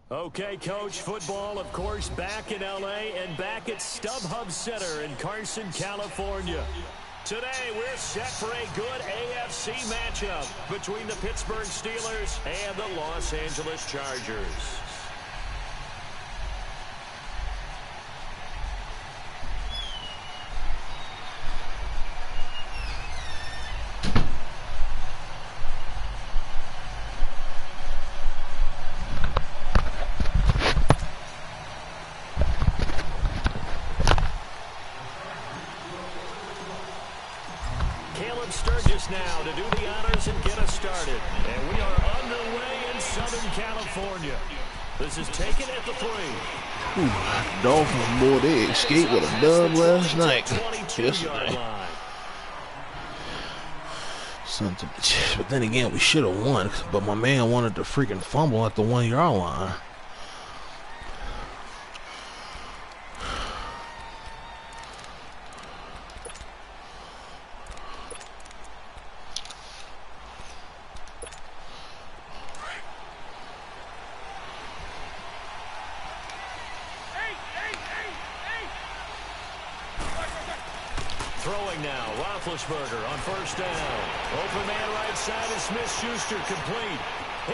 Okay, Coach, football, of course, back in L.A. and back at StubHub Center in Carson, California. Today, we're set for a good AFC matchup between the Pittsburgh Steelers and the Los Angeles Chargers. Now to do the honors and get us started. And we are underway in Southern California. This is taken at the 3. Dolphins, boy, they escaped with a dub last night. Yesterday. But then again, we should have won. But my man wanted to freaking fumble at the 1-yard line. Throwing now, Roethlisberger on first down. Open man right side is Smith-Schuster complete.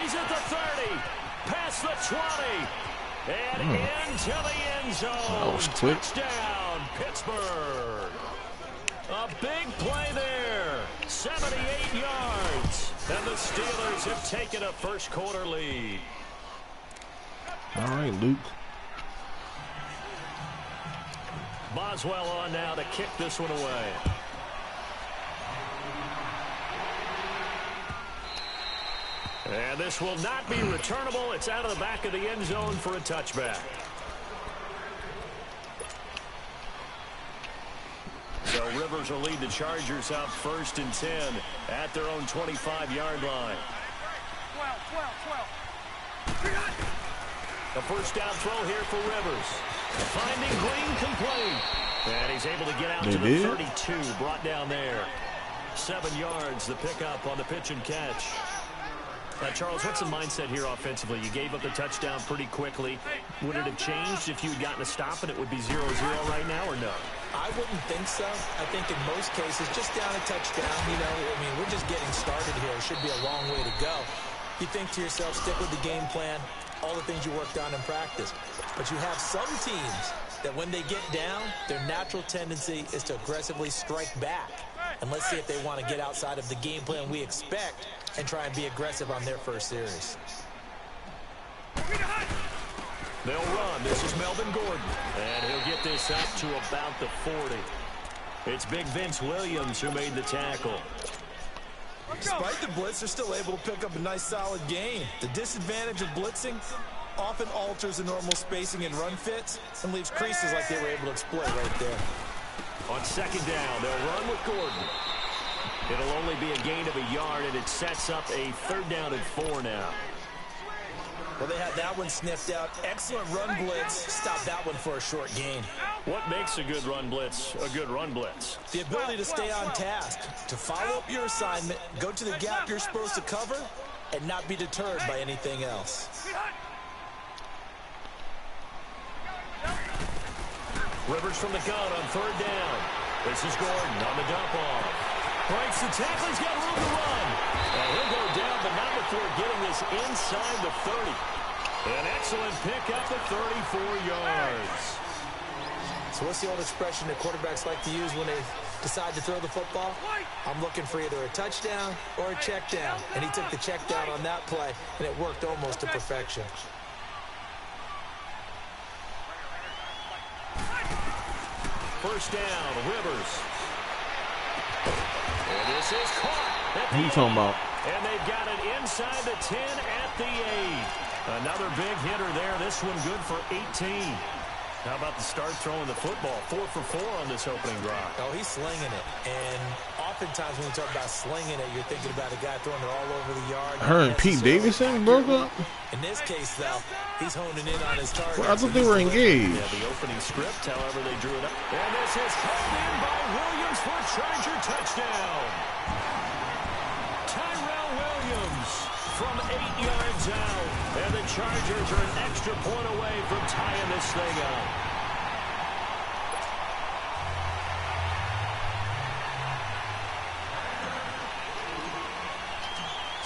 He's at the 30, past the 20, and into the end zone. That was quick. Touchdown, Pittsburgh. A big play there, 78 yards. And the Steelers have taken a first quarter lead. All right, Luke. Boswell on now to kick this one away. And this will not be returnable. It's out of the back of the end zone for a touchback. So Rivers will lead the Chargers out 1st and 10 at their own 25-yard line. 12. The first down throw here for Rivers. Finding Green complete. And he's able to get out to the 32. Brought down there. 7 yards, the pickup on the pitch and catch. Charles, what's the mindset here offensively? You gave up the touchdown pretty quickly. Would it have changed if you had gotten a stop and it would be 0-0 right now, or no? I wouldn't think so. I think in most cases, just down a touchdown, you know, I mean, we're just getting started here. It should be a long way to go. You think to yourself, stick with the game plan, all the things you worked on in practice. But you have some teams that when they get down, their natural tendency is to aggressively strike back. And let's see if they want to get outside of the game plan we expect and try and be aggressive on their first series. They'll run. This is Melvin Gordon. And he'll get this up to about the 40. It's Big Vince Williams who made the tackle. Despite the blitz, they're still able to pick up a nice solid gain. The disadvantage of blitzing often alters the normal spacing and run fits and leaves creases like they were able to exploit right there. On second down, they'll run with Gordon. It'll only be a gain of a yard, and it sets up a 3rd down and 4 now. Well, they had that one sniffed out. Excellent run blitz. Stop that one for a short gain. What makes a good run blitz a good run blitz? The ability to stay on task, to follow up your assignment, go to the gap you're supposed to cover, and not be deterred by anything else. Rivers from the gun on 3rd down. This is Gordon on the dump off. Breaks the tackle. He's got room to run. And he'll go down, but not before getting this inside the 30. An excellent pickup at 34 yards. So what's the old expression that quarterbacks like to use when they decide to throw the football? I'm looking for either a touchdown or a check down. And he took the check down on that play, and it worked almost to perfection. First down, Rivers. And this is caught. What are you talking about? And they've got it inside the 10 at the 8. Another big hitter there. This one good for 18. How about the start throwing the football? 4 for 4 on this opening drive. Oh, he's slinging it. And oftentimes when we talk about slinging it, you're thinking about a guy throwing it all over the yard. Her and Pete Davidson broke up? In this case, though, he's honing in on his target. Well, I thought they were engaged. Yeah, the opening script, however, they drew it up. And this is held in by Williams for a Charger touchdown. Tyrell Williams from 8 yards out. And the Chargers are an extra point away from tying this thing up.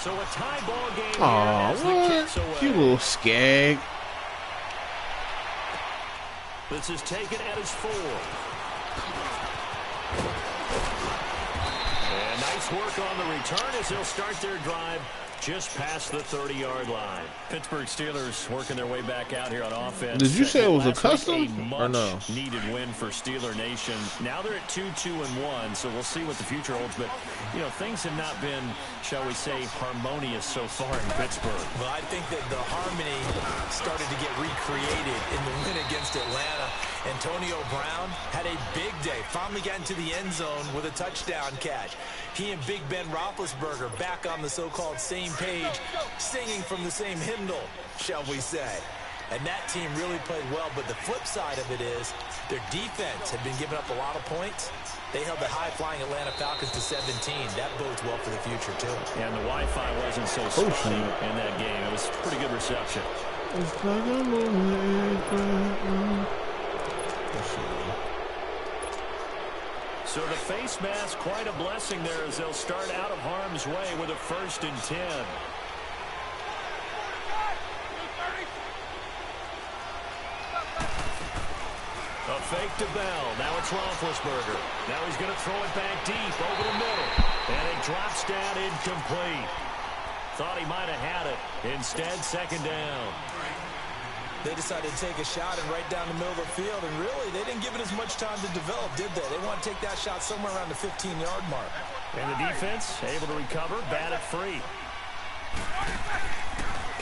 So a tie ball game here as the kicks away. You little skag. This is taken at his 4. And nice work on the return as they'll start their drive just past the 30-yard line. Pittsburgh Steelers working their way back out here on offense. Did you say it was a custom or no? Needed win for Steeler Nation. Now they're at 2-2-1, so we'll see what the future holds. But, you know, things have not been, shall we say, harmonious so far in Pittsburgh. Well, I think that the harmony started to get recreated in the win against Atlanta. Antonio Brown had a big day. Finally got into the end zone with a touchdown catch. He and Big Ben Roethlisberger back on the so-called same page, singing from the same hymnal, shall we say. And that team really played well, but the flip side of it is their defense had been giving up a lot of points. They held the high-flying Atlanta Falcons to 17. That bodes well for the future, too. And the Wi-Fi wasn't so spotty in that game. It was pretty good reception. So the face mask, quite a blessing there as they'll start out of harm's way with a 1st and 10. A fake to Bell. Now it's Roethlisberger. Now he's going to throw it back deep over the middle. And it drops down incomplete. Thought he might have had it. Instead, 2nd down. They decided to take a shot and right down the middle of the field, and really, they didn't give it as much time to develop, did they? They want to take that shot somewhere around the 15-yard mark. And the defense able to recover, bat it free.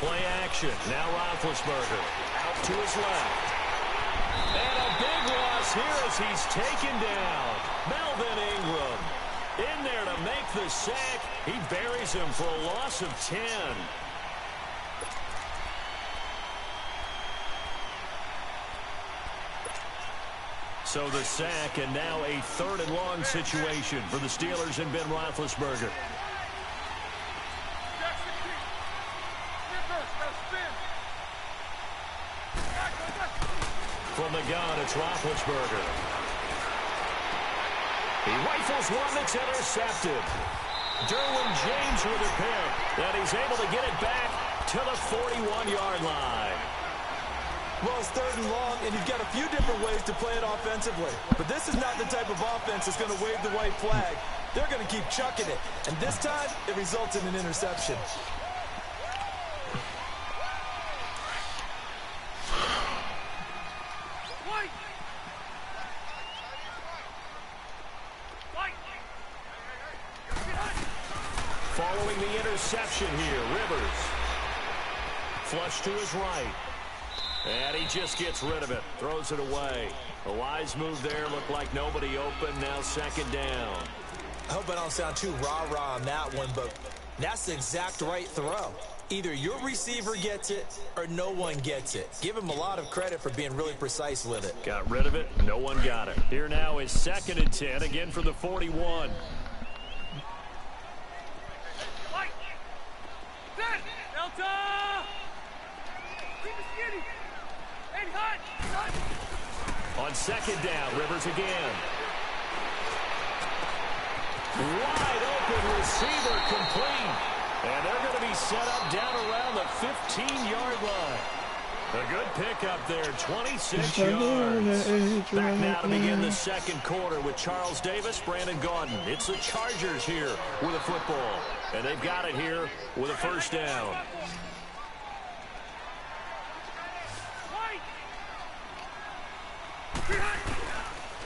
Play action. Now Roethlisberger out to his left. And a big loss here as he's taken down. Melvin Ingram in there to make the sack. He buries him for a loss of 10. So the sack, and now a 3rd and long situation for the Steelers and Ben Roethlisberger. From the gun, it's Roethlisberger. He rifles one that's intercepted. Derwin James with a pick, and he's able to get it back to the 41-yard line. Well, it's 3rd and long, and you've got a few different ways to play it offensively. But this is not the type of offense that's going to wave the white flag. They're going to keep chucking it. And this time, it results in an interception. Following the interception here, Rivers. Flush to his right. And he just gets rid of it. Throws it away. A wise move there. Looked like nobody open. Now 2nd down. I hope I don't sound too rah-rah on that one, but that's the exact right throw. Either your receiver gets it or no one gets it. Give him a lot of credit for being really precise with it. Got rid of it. No one got it. Here now is 2nd and 10. Again from the 41. On 2nd down, Rivers again. Wide open receiver complete. And they're going to be set up down around the 15-yard line. A good pickup there, 26 yards. Back now to begin the 2nd quarter with Charles Davis, Brandon Gaudin. It's the Chargers here with a football. And they've got it here with a 1st down.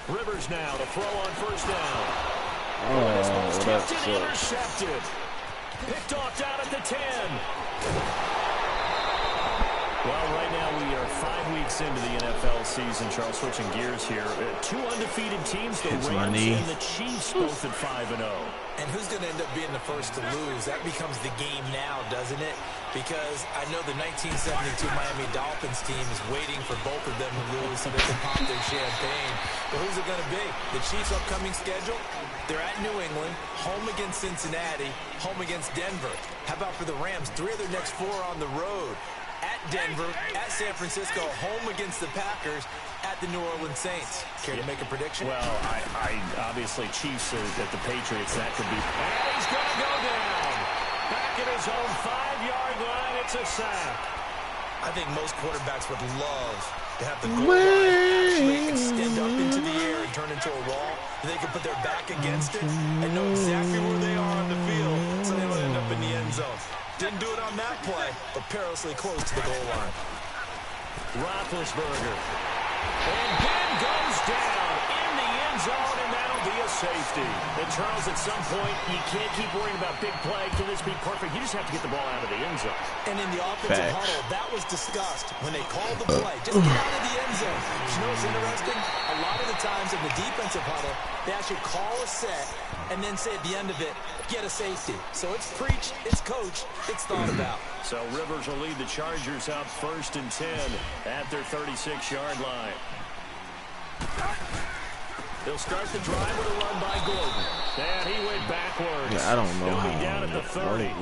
Rivers now to throw on 1st down. Oh, this one's that tipped and intercepted. Picked off down at the 10. Well, right now we are 5 weeks into the NFL season, Charles. Switching gears here. Two undefeated teams, the Rams and the Chiefs, both at 5-0. And who's going to end up being the first to lose? That becomes the game now, doesn't it? Because I know the 1972 Miami Dolphins team is waiting for both of them to lose so they can pop their champagne. But who's it going to be? The Chiefs' upcoming schedule? They're at New England, home against Cincinnati, home against Denver. How about for the Rams? 3 of their next 4 on the road. At Denver, at San Francisco, home against the Packers, at the New Orleans Saints. Care to make a prediction? Well, I obviously Chiefs at the Patriots, that could be. And he's going to go down. Back at his own 5-yard line, it's a sack. I think most quarterbacks would love to have the goal line actually extend up into the air and turn into a wall. They can put their back against it and know exactly where they are on the field, so they don't end up in the end zone. Didn't do it on that play, but perilously close to the goal line. Roethlisberger. And Ben goes down in the end zone, and that'll be a safety. And Charles, at some point, you can't keep worrying about big play. Can this be perfect? You just have to get the ball out of the end zone. And in the offensive huddle, that was discussed when they called the play. Just get out of the end zone. You know what's interesting? A lot of the times in the defensive huddle, they actually call a set and then say at the end of it, get a safety. So it's preached, it's coached, it's thought about. So Rivers will lead the Chargers out 1st and 10 at their 36-yard line. They'll start the drive with a run by Gordon. And he went backwards. Yeah, I don't know He'll how be down at the 30.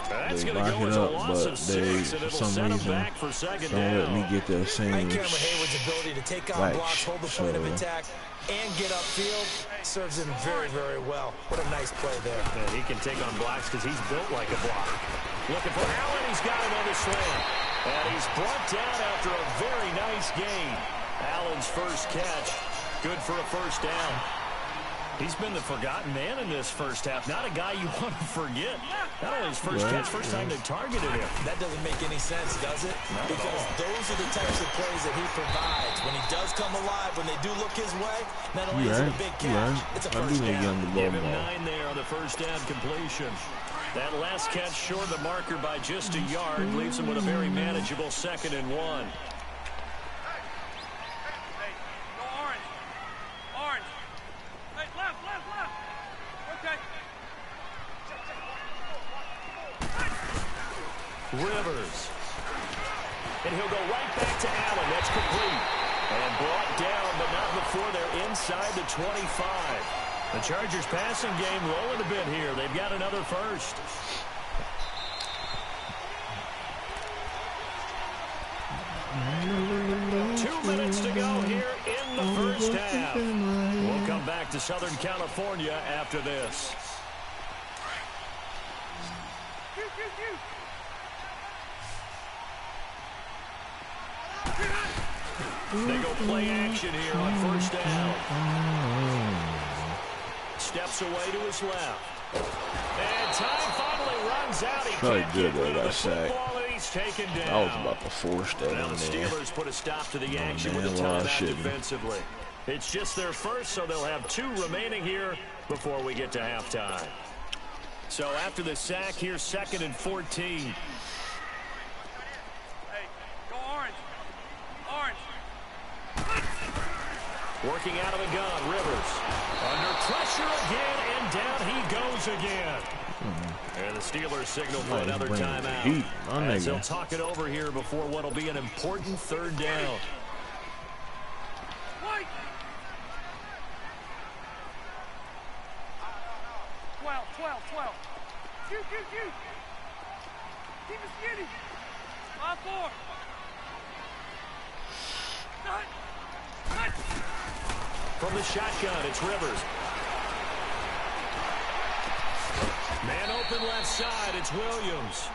That's going to go as a loss of 6, and it'll set him back for second down. Don't let me get that same Cameron Hayward's ability to take on blocks, hold the point of attack, and get upfield serves him very, very well. What a nice play there. And he can take on blocks because he's built like a block. Looking for Allen. He's got him on the slant. And he's brought down after a very nice gain. Allen's first catch. Good for a first down. He's been the forgotten man in this first half. Not a guy you want to forget. Not only his first catch, first time they targeted him. That doesn't make any sense, does it? Because those are the types of plays that he provides. When he does come alive, when they do look his way, not only is it a big catch, it's a first down. Give him 9 there on the first down completion. That last catch short of the marker by just a yard leaves him with a very manageable 2nd and 1. Rivers. And he'll go right back to Allen. That's complete. And brought down, but not before they're inside the 25. The Chargers passing game rolling a bit here. They've got another first. Two minutes to go here in the first half. We'll come back to Southern California after this. They go play action here on first down. Steps away to his left. And time finally runs out. He can't get rid of the football, and he's taken down. I was about to force that Now in the there. Steelers put a stop to the action with a timeout defensively. It's just their first, so they'll have 2 remaining here before we get to halftime. So after the sack, here's 2nd and 14. Working out of the gun, Rivers. Under pressure again, and down he goes again. And the Steelers signal for another timeout. As they'll talk it over here before what will be an important 3rd down. From the shotgun, it's Rivers. Man open left side, it's Williams.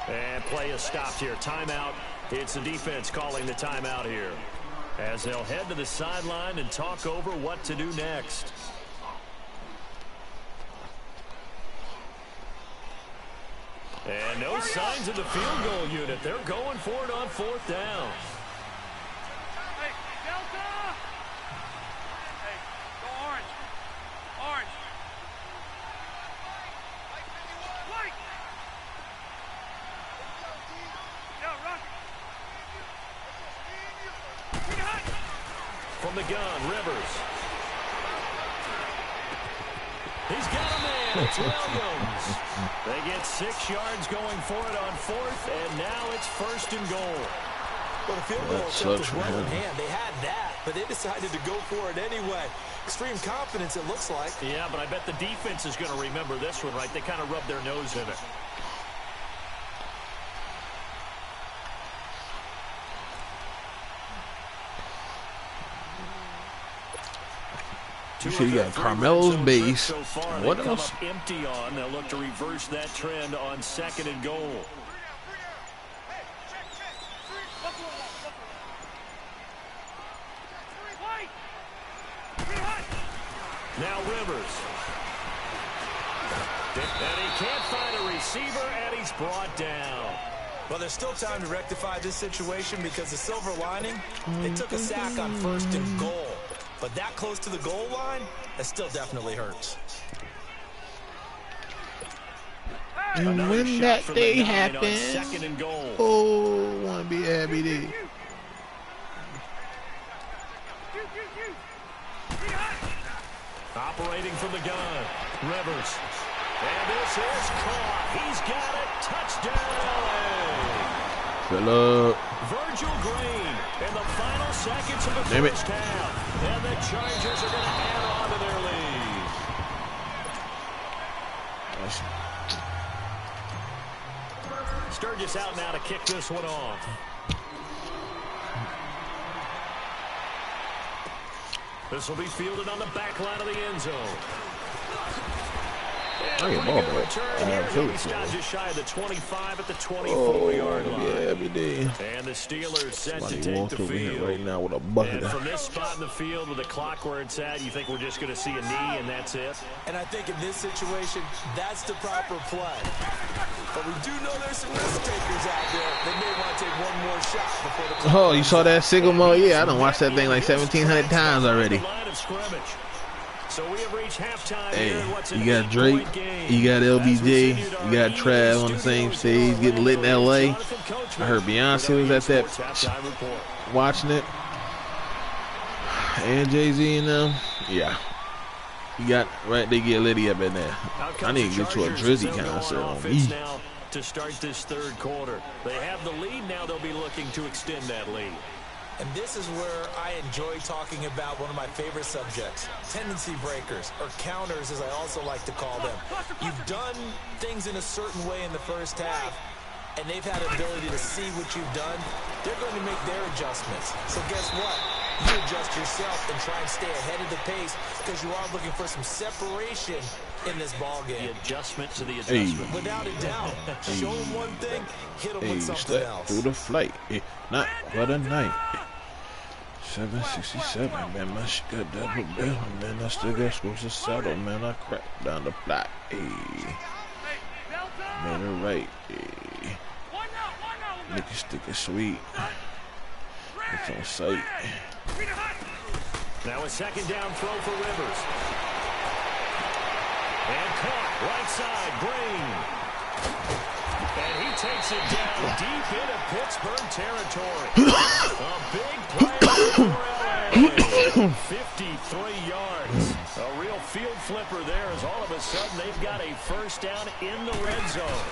And play is stopped here. Timeout. It's the defense calling the timeout here, as they'll head to the sideline and talk over what to do next. And no signs of the field goal unit. They're going for it on 4th down. gun, Rivers. He's got a man. It's Williams. They get 6 yards going for it on 4th, and now it's 1st and goal. Well, the field goal attempt was well in hand. They had that, but they decided to go for it anyway. Extreme confidence, it looks like. Yeah, but I bet the defense is going to remember this one, right? They kind of rubbed their nose in it. You see, you got Carmelo's base. So far, what else? Empty on. They'll look to reverse that trend on 2nd and goal. Now Rivers. And he can't find a receiver, and he's brought down. Well, there's still time to rectify this situation because the silver lining, they took a sack on 1st and goal. But that close to the goal line, that still definitely hurts. And when that day happens, 2nd and goal. oh, want to be a happy day. Operating from the gun, Rivers. And this is caught. He's got it. Touchdown, LA. Fill up. Virgil Green in the final seconds of the first half. And the Chargers are going to add on to their lead. Sturgis out now to kick this one off. This will be fielded on the back line of the end zone. I get ball back. He'll be stopped just shy of the 25 at the 24-yard line. Yeah, every day. And the Steelers set Somebody to take walked the over here field. right now with a bucket. And from this spot in the field with the clock where it's at, you think we're just going to see a knee and that's it? And I think in this situation, that's the proper play. But we do know there's some risk takers out there. They may want to take one more shot before the clock. Oh, you saw that single mo? Yeah, I done watched that thing like 1,700 times already. So we have reached halftime. Hey, you got Drake, you got LBJ, you got Trav on the same stage getting lit in LA. I heard Beyonce was at that watching it. And Jay-Z and them. Yeah. You got, right, they get Liddy up in there. I need to get to a Drizzy concert on me. To start this 3rd quarter. They have the lead now. They'll be looking to extend that lead. And this is where I enjoy talking about one of my favorite subjects, tendency breakers, or counters as I also like to call them. You've done things in a certain way in the first half, and they've had the ability to see what you've done. They're going to make their adjustments. So guess what? You adjust yourself and try and stay ahead of the pace because you are looking for some separation in this ball game. The adjustment to the adjustment. Hey. Without a doubt. Show them one thing, hit them with something else. Through the flight. Not what a night. 767, man, my shit got double bill, man, I still got screws to settle, man, I cracked down the block, ayy, man, it right, ayy, nigga stick it sweet, it's on sight. Now a 2nd down throw for Rivers, and caught, right side, Green, and he takes it down deep into Pittsburgh territory, a big play. 53 yards. A real field flipper there as all of a sudden they've got a 1st down in the red zone.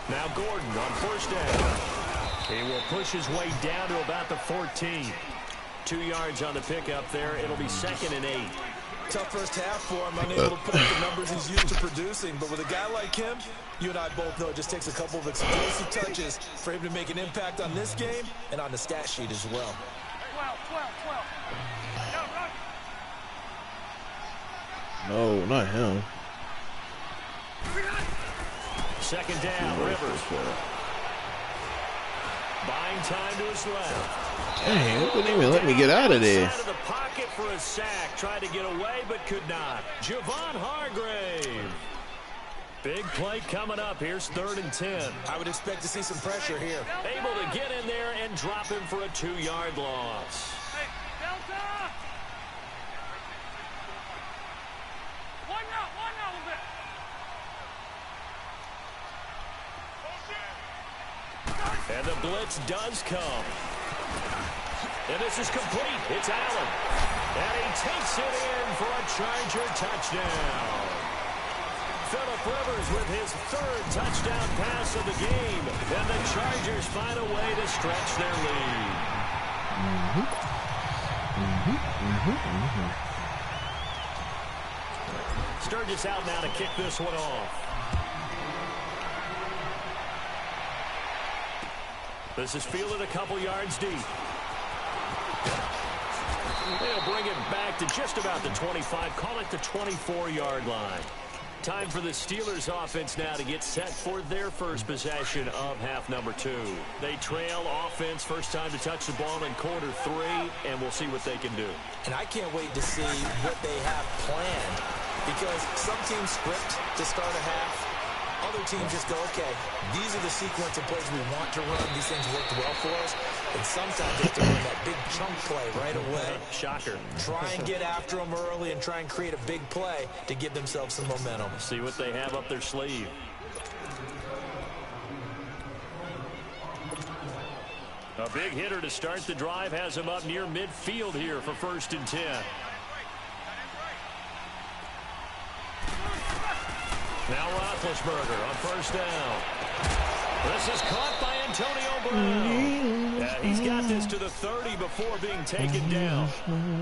Now Gordon on 1st down. He will push his way down to about the 14. 2 yards on the pickup there. It'll be 2nd and 8. Tough first half for him, unable to put up the numbers he's used to producing. But with a guy like him, you and I both know it just takes a couple of explosive touches for him to make an impact on this game and on the stat sheet as well. 12. No, not him. 2nd down, Rivers. Buying time to his left. Dang, it wouldn't even let me get out of there. Out of the pocket for a sack. Tried to get away, but could not. Javon Hargrave. Big play coming up. Here's 3rd and 10. I would expect to see some pressure here. Able to get in there and drop him for a 2-yard loss. Hey, Delta! One out a little bit. And the blitz does come. And this is complete. It's Allen. And he takes it in for a Charger touchdown. Phillip Rivers with his third touchdown pass of the game. And the Chargers find a way to stretch their lead. Sturgis out now to kick this one off. This is fielded a couple yards deep. They'll bring it back to just about the 25. Call it the 24-yard line. Time for the Steelers offense now to get set for their first possession of half number 2. They trail offense, first time to touch the ball in quarter 3, and we'll see what they can do. And I can't wait to see what they have planned, because some teams script to start a half. Other teams just go, okay, these are the sequence of plays we want to run. These things worked well for us. And sometimes they have to run that big chunk play right away. Shocker. Try and get after them early and try and create a big play to give themselves some momentum. See what they have up their sleeve. A big hitter to start the drive has him up near midfield here for 1st and 10. Now Roethlisberger on 1st down. This is caught by Antonio Brown. And he's got this to the 30 before being taken down.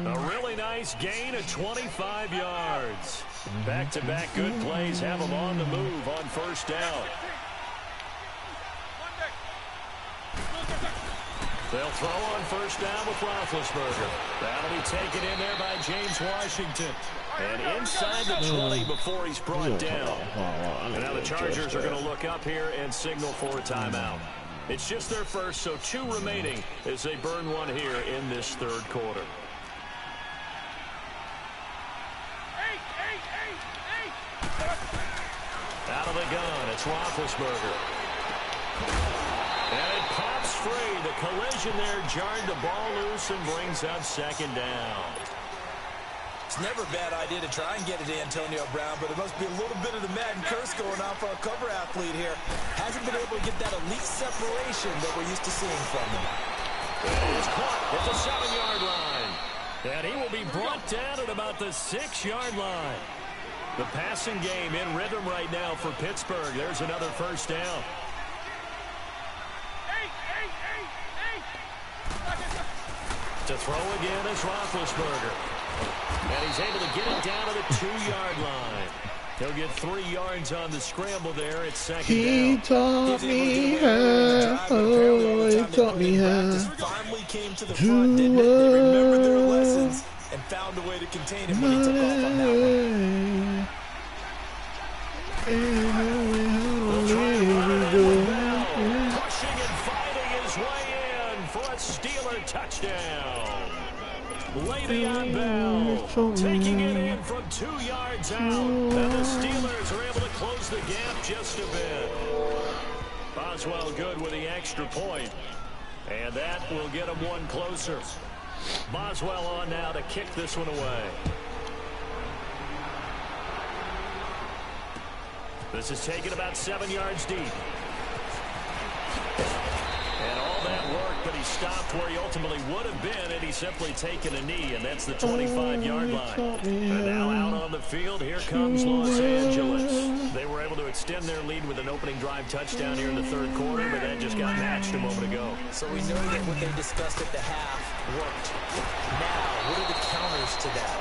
A really nice gain of 25 yards. Back-to-back good plays have him on the move on 1st down. They'll throw on 1st down with Roethlisberger. That'll be taken in there by James Washington. And inside the 20 before he's brought down. And now the Chargers are going to look up here and signal for a timeout. It's just their first, so 2 remaining as they burn one here in this 3rd quarter. Out of the gun, it's Roethlisberger. And it pops free. The collision there jarred the ball loose and brings up 2nd down. It's never a bad idea to try and get it to Antonio Brown, but there must be a little bit of the Madden curse going on for a cover athlete here. Hasn't been able to get that elite separation that we're used to seeing from him. He's caught at the 7-yard line. And he will be brought down at about the 6-yard line. The passing game in rhythm right now for Pittsburgh. There's another 1st down. To throw again is Roethlisberger. And he's able to get it down to the 2-yard line. He'll get 3 yards on the scramble there. It's 2nd down. He taught me how. Oh, he taught me how. Finally came to the front, didn't it? They remembered their lessons and found a way to contain him when he took off on that one. Pushing and fighting his way in for a Steeler touchdown. Le'Veon Bell taking it in from 2 yards out. And the Steelers are able to close the gap just a bit. Boswell good with the extra point. And that will get him one closer. Boswell on now to kick this one away. This is taken about 7 yards deep. And all that work, but he stopped where he ultimately would have been had he simply taken a knee, and that's the 25-yard line. And now out on the field, here comes Los Angeles. They were able to extend their lead with an opening drive touchdown here in the 3rd quarter, but that just got matched a moment ago. So we know that what they discussed at the half worked. Now, what are the counters to that?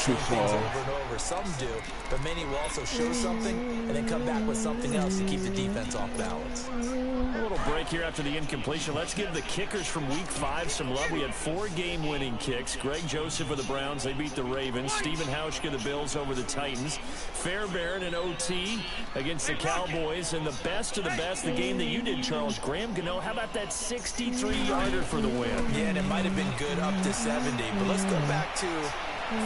Things over and over. Some do, but many will also show something and then come back with something else to keep the defense off balance. A little break here after the incompletion. Let's give the kickers from Week 5 some love. We had 4 game-winning kicks. Greg Joseph of the Browns, they beat the Ravens. Stephen Hauschka, the Bills, over the Titans. Fairbairn and OT against the Cowboys. And the best of the best, the game that you did, Charles, Graham Gano. How about that 63-yarder for the win? Yeah, and it might have been good up to 70. But let's go back to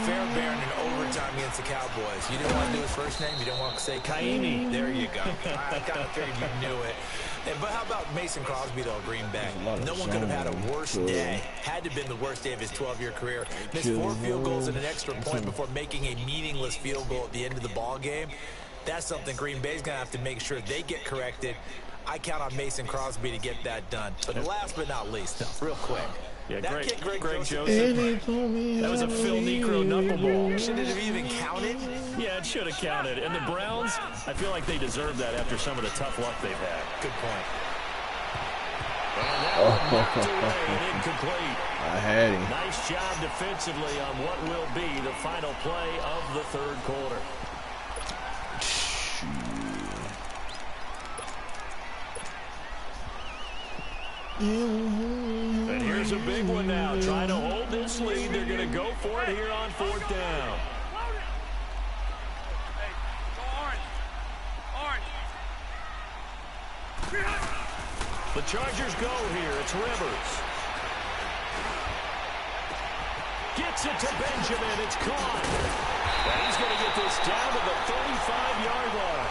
Fairbairn in overtime against the Cowboys. You didn't want to do his first name. You didn't want to say Kaimi. There you go. I kind of figured you knew it. But how about Mason Crosby, though, Green Bay? No one could have had a worse day. Had to have been the worst day of his 12-year career. Missed 4 field goals and an extra point before making a meaningless field goal at the end of the ball game. That's something Green Bay's going to have to make sure they get corrected. I count on Mason Crosby to get that done. But last but not least, real quick, Yeah, That kick, Greg Joseph. Joseph. That was a Phil Necro knuckleball. Should it have even counted? Yeah, it should have counted. And the Browns, I feel like they deserve that after some of the tough luck they've had. Good point. And that one knocked away and incomplete. I had him. Nice job defensively on what will be the final play of the third quarter. And here's a big one now. Trying to hold this lead. They're going to go for it here on fourth down. Hey, go orange. Orange. The Chargers go here. It's Rivers. Gets it to Benjamin. It's caught. And he's going to get this down to the 35-yard line.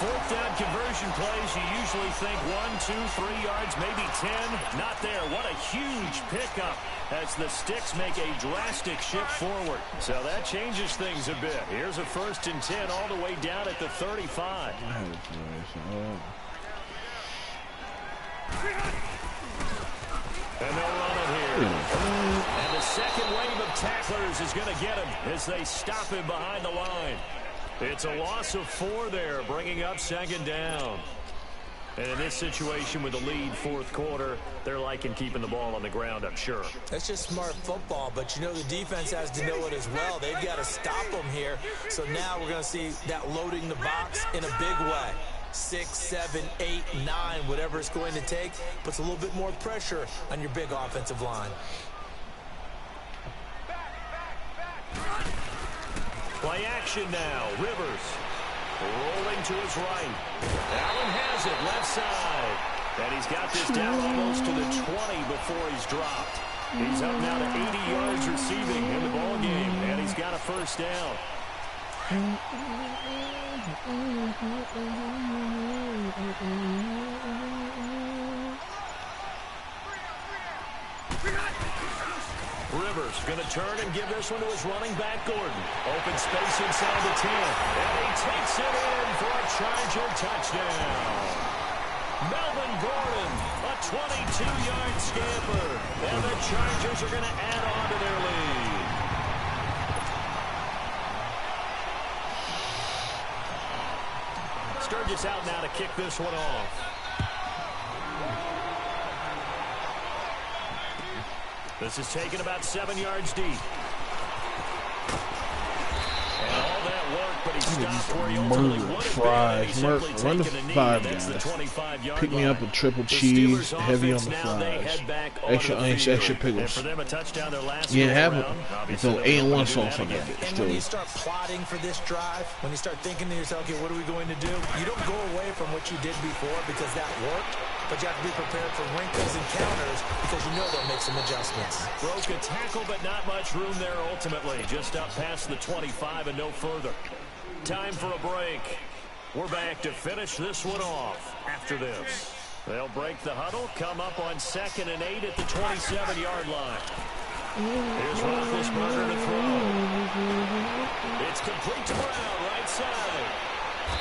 Fourth down conversion plays, you usually think 1, 2, 3 yards, maybe 10. Not there. What a huge pickup as the Sticks make a drastic shift forward. So that changes things a bit. Here's a 1st and 10 all the way down at the 35. And they'll run it here. And the second wave of tacklers is going to get him as they stop him behind the line. It's a loss of 4 there, bringing up 2nd down. And in this situation with the lead fourth quarter, they're liking keeping the ball on the ground, I'm sure. That's just smart football, but you know the defense has to know it as well. They've got to stop them here. So now we're going to see that loading the box in a big way. 6, 7, 8, 9, whatever it's going to take, puts a little bit more pressure on your big offensive line. Play action now. Rivers rolling to his right. Allen has it left side. And he's got this down almost to the 20 before he's dropped. He's up now to 80 yards receiving in the ball game, and he's got a 1st down. Rivers going to turn and give this one to his running back, Gordon. Open space inside the 10. And he takes it in for a Charger touchdown. Melvin Gordon, a 22-yard scamper. And the Chargers are going to add on to their lead. Sturgis out now to kick this one off. This is taken about 7 yards deep. And all that work, but he stopped where he ultimately would have been. Merc, run the 5, guys. Pick me up a triple cheese, heavy on the fries. Extra onions, extra pickles. You didn't have it. Throw 8-1 sauce on that. And when you start plotting for this drive, when you start thinking to yourself, okay, what are we going to do? You don't go away from what you did before because that worked. But you have to be prepared for wrinkles and counters because you know they'll make some adjustments. Broke a tackle, but not much room there ultimately. Just up past the 25 and no further. Time for a break. We're back to finish this one off after this. They'll break the huddle, come up on 2nd and 8 at the 27-yard line. Here's Roethlisberger to throw. It's complete to Brown, right side.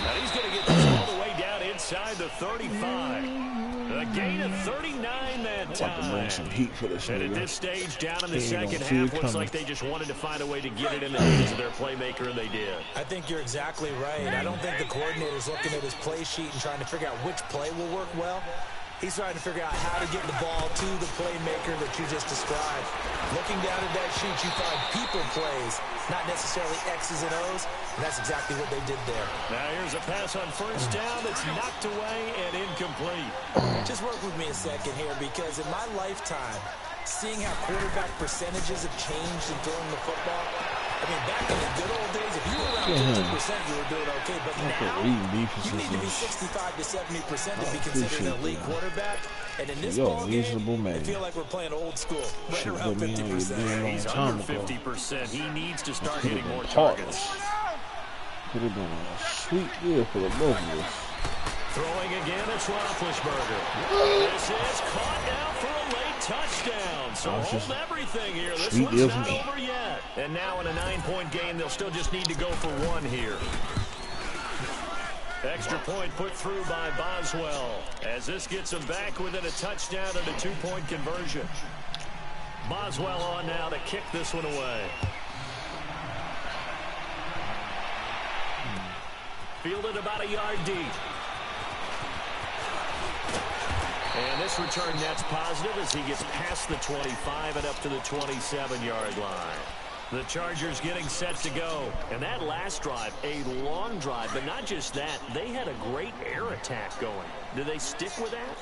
Now he's going to get this all the way down inside the 35. A gain of 39 that time. Bring some heat for this and at this stage, down in the second half, looks like they just wanted to find a way to get it in the hands of their playmaker, and they did. I think you're exactly right. I don't think the coordinator's looking at his play sheet and trying to figure out which play will work well. He's trying to figure out how to get the ball to the playmaker that you just described. Looking down at that sheet, you find people plays, not necessarily X's and O's, and that's exactly what they did there. Now here's a pass on 1st down that's knocked away and incomplete. Just work with me a second here, because in my lifetime, seeing how quarterback percentages have changed in throwing the football, I mean, back in the good old days, if you were around 50%, you were doing okay. But now, you need to be 65 to 70% to be considered an elite quarterback. And in this ball game, I feel like we're playing old school, right around 50%. He's under 50%. He needs to start hitting more targets. Could have been a sweet deal for the both of us. Throwing again, it's Roethlisberger. This is caught now for a late touchdown. So hold everything here. This one's not over yet. And now in a 9-point game, they'll still just need to go for 1 here. Extra point put through by Boswell as this gets them back within a touchdown and a 2-point conversion. Boswell on now to kick this one away. Fielded about a yard deep. And this return net's positive as he gets past the 25 and up to the 27-yard line. The Chargers getting set to go. And that last drive, a long drive, but not just that. They had a great air attack going. Do they stick with that?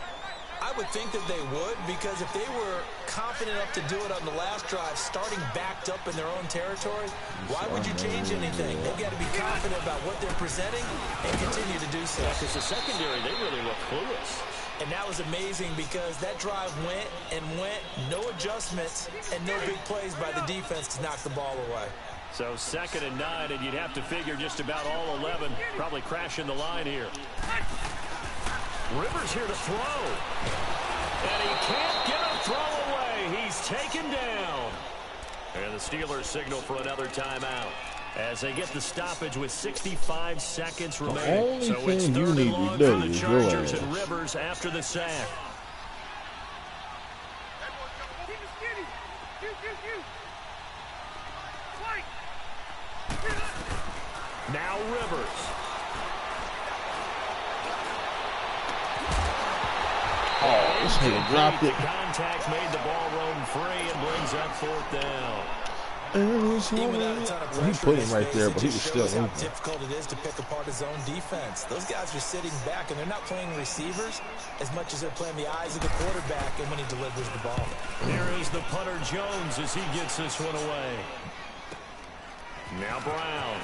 I would think that they would, because if they were confident enough to do it on the last drive, starting backed up in their own territory, why would you change anything? They've got to be confident about what they're presenting and continue to do so. Yeah, because the secondary, they really look clueless. And that was amazing because that drive went and went, no adjustments, and no big plays by the defense to knock the ball away. So 2nd and 9, and you'd have to figure just about all 11 probably crashing the line here. Rivers here to throw. And he can't get a throw away. He's taken down. And the Steelers signal for another timeout as they get the stoppage with 65 seconds remaining. So it's 3rd and long for the Chargers and Rivers after the sack. Now Rivers. Oh, this nigga dropped it. Contact made the ball roam free and brings up 4th down. He put him right there, but he was still in. How difficult it is to pick apart his own defense. Those guys are sitting back, and they're not playing receivers as much as they're playing the eyes of the quarterback and when he delivers the ball. There is the punter Jones as he gets this one away. Now Brown.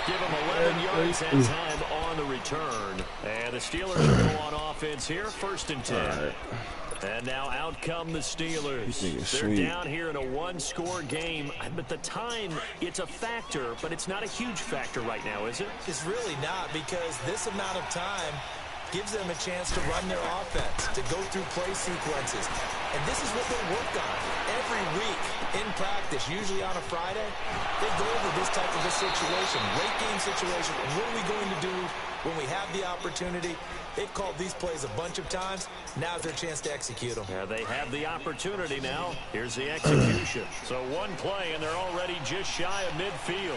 Give him 11 yards that time on the return. And the Steelers will go on offense here, 1st and 10. Right. And now out come the Steelers. They're down here in a one-score game. But the time, it's a factor, but it's not a huge factor right now, is it? It's really not, because this amount of time gives them a chance to run their offense, to go through play sequences. And this is what they work on every week in practice, usually on a Friday. They go over this type of a situation, late game situation. What are we going to do when we have the opportunity? They've called these plays a bunch of times. Now's their chance to execute them. Yeah, they have the opportunity now. Here's the execution. So one play, and they're already just shy of midfield.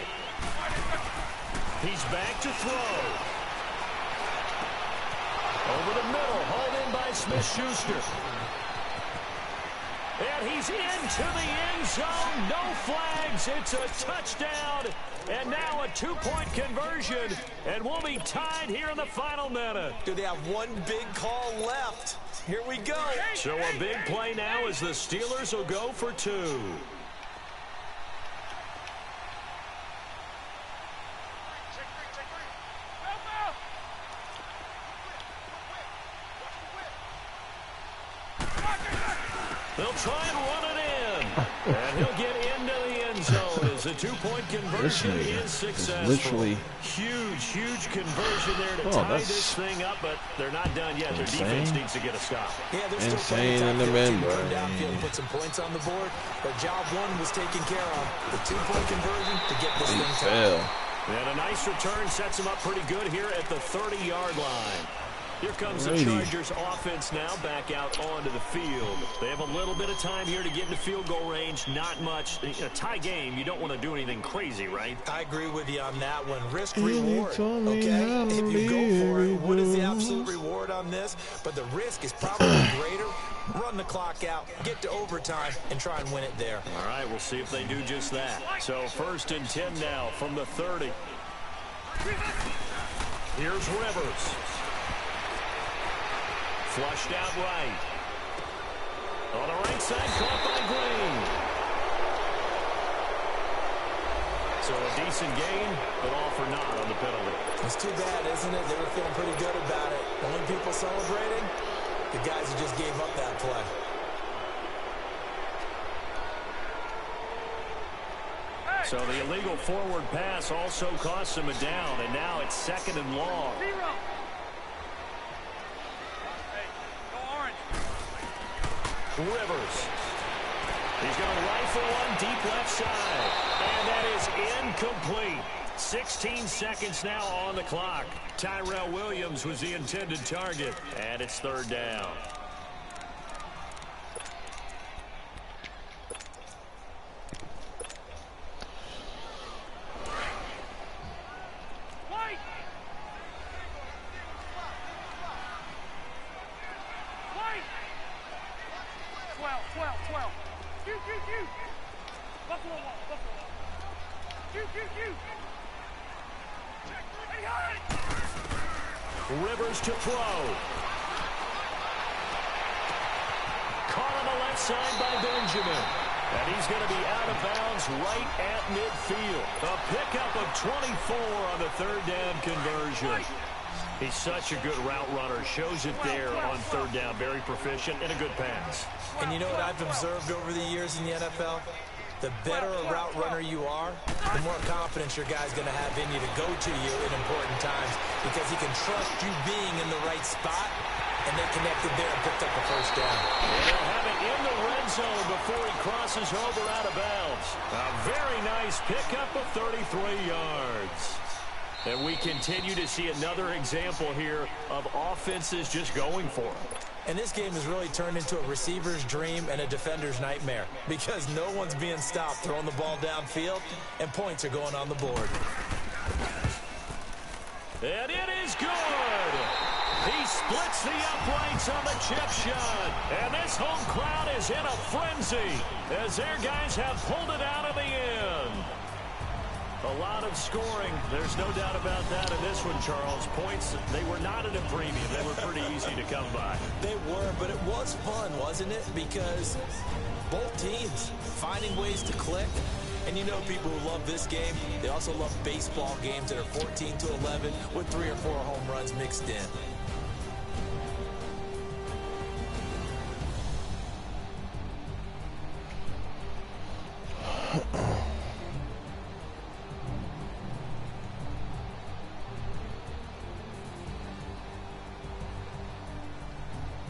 He's back to throw. Over the middle, hauled in by Smith-Schuster. And he's into the end zone. No flags. It's a touchdown. And now a 2-point conversion. And we'll be tied here in the final minute. Do they have one big call left? Here we go. So a big play now as the Steelers will go for 2. They'll try and run it in. And he'll get into the end zone as the 2-point conversion is successful. Literally Huge conversion there to tie this thing up, but they're not done yet. Their defense needs to get a stop. Yeah, they're still insane in the membrane. Downfield, put some points on the board, but job 1 was taken care of. The 2-point conversion to get this thing tied. And a nice return sets them up pretty good here at the 30-yard line. Here comes the Chargers offense now back out onto the field. They have a little bit of time here to get into field goal range. Not much. A tie game, you don't want to do anything crazy, right? I agree with you on that one. Risk reward, okay? If you go for it, what is the absolute reward on this? But the risk is probably greater. Run the clock out, get to overtime, and try and win it there. All right, we'll see if they do just that. So 1st and 10 now from the 30. Here's Rivers. Flushed out right. On the right side, caught by Green. So a decent gain, but all for naught on the penalty. It's too bad, isn't it? They were feeling pretty good about it. Only people celebrating, the guys who just gave up that play. So the illegal forward pass also costs him a down, and now it's 2nd and long. Rivers. He's going to rifle one deep left side. And that is incomplete. 16 seconds now on the clock. Tyrell Williams was the intended target. And it's 3rd down. Buffalo wall. Shoot. Rivers to throw. Caught on the left side by Benjamin. And he's going to be out of bounds right at midfield. A pickup of 24 on the third down conversion. He's such a good route runner. Shows it there on third down. Very proficient and a good pass. And you know what I've observed over the years in the NFL? The better a route runner you are, the more confidence your guy's going to have in you to go to you in important times because he can trust you being in the right spot, and they connected there and picked up the first down. They'll have it in the red zone before he crosses over out of bounds. A very nice pickup of 33 yards. And we continue to see another example here of offenses just going for it. And this game has really turned into a receiver's dream and a defender's nightmare because no one's being stopped throwing the ball downfield, and points are going on the board. And it is good. He splits the uprights on the chip shot. And this home crowd is in a frenzy as their guys have pulled it out of the end. A lot of scoring. There's no doubt about that in this one, Charles. Points, they were not at a premium. They were pretty easy to come by. They were, but it was fun, wasn't it? Because both teams finding ways to click. And you know people who love this game, they also love baseball games that are 14-11 with 3 or 4 home runs mixed in.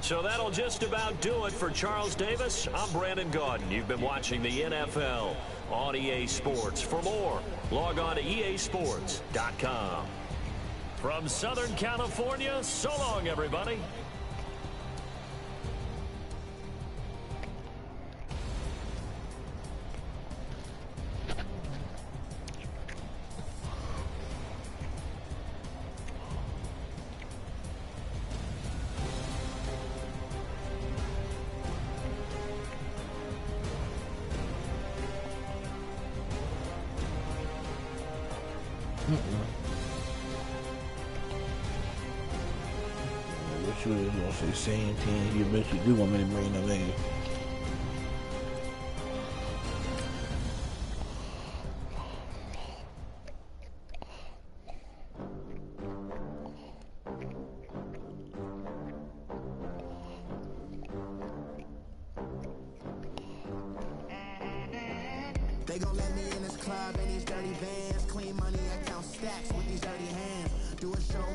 So that'll just about do it for Charles Davis. I'm Brandon Gaudin. You've been watching the NFL on EA Sports. For more, log on to easports.com. From Southern California, so long, everybody. What you was gonna say? Same team. You bet you do want me to bring them in. They gon' let me in this club in these dirty vans. Clean money, I count stacks with these dirty hands. Do a show,